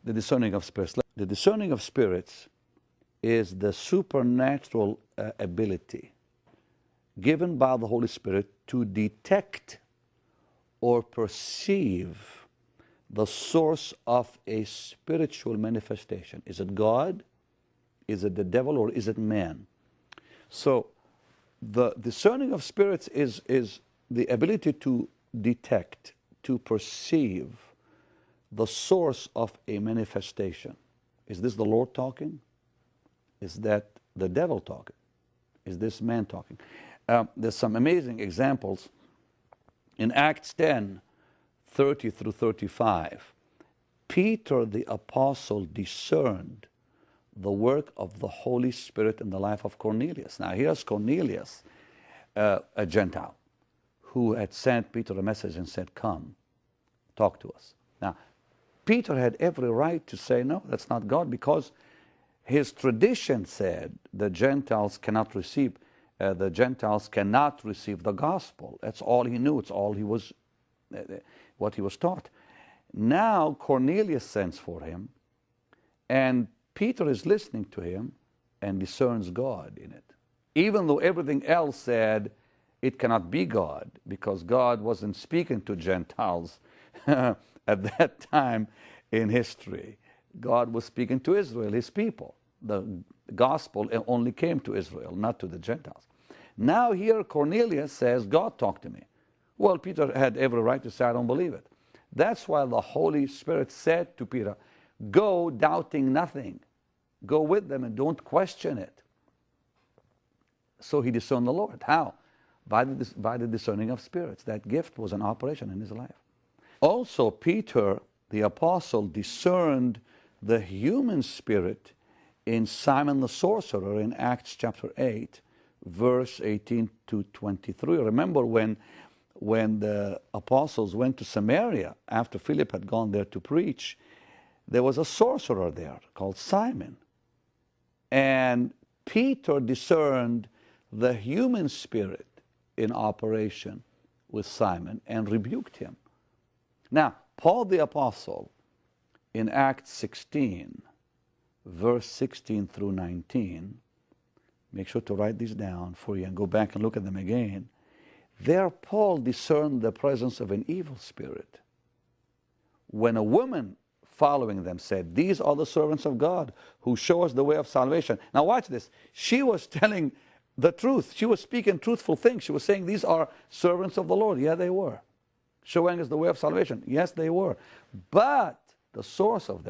the discerning of spirits. The discerning of spirits is the supernatural ability given by the Holy Spirit to detect or perceive the source of a spiritual manifestation. Is it God? Is it the devil? Or is it man? So the discerning of spirits is the ability to detect, to perceive the source of a manifestation. Is this the Lord talking? Is that the devil talking? Is this man talking? There's some amazing examples. In Acts 10, 30 through 35, Peter the apostle discerned the work of the Holy Spirit in the life of Cornelius. Now here's Cornelius, a Gentile, who had sent Peter a message and said, come, talk to us. Now, Peter had every right to say, no, that's not God, because his tradition said the Gentiles cannot receive the gospel. That's all he knew. It's all he was, what he was taught. Now Cornelius sends for him, and Peter is listening to him and discerns God in it. Even though everything else said it cannot be God, because God wasn't speaking to Gentiles at that time in history. God was speaking to Israel, his people. The gospel only came to Israel, not to the Gentiles. Now here Cornelius says, God talked to me. Well, Peter had every right to say, I don't believe it. That's why the Holy Spirit said to Peter, go doubting nothing. Go with them and don't question it. So he discerned the Lord. How? By the discerning of spirits. That gift was an operation in his life. Also, Peter, the apostle, discerned the human spirit in Simon the sorcerer in Acts chapter 8, verse 18 to 23. Remember when the apostles went to Samaria after Philip had gone there to preach, there was a sorcerer there called Simon. And Peter discerned the human spirit in operation with Simon and rebuked him. Now, Paul the apostle in Acts 16, verse 16 through 19, make sure to write these down for you and go back and look at them again. There Paul discerned the presence of an evil spirit. When a woman following them said, these are the servants of God who show us the way of salvation. Now watch this. She was telling the truth. She was speaking truthful things. She was saying these are servants of the Lord. Yeah, they were. Showing us the way of salvation. Yes, they were. But the source of them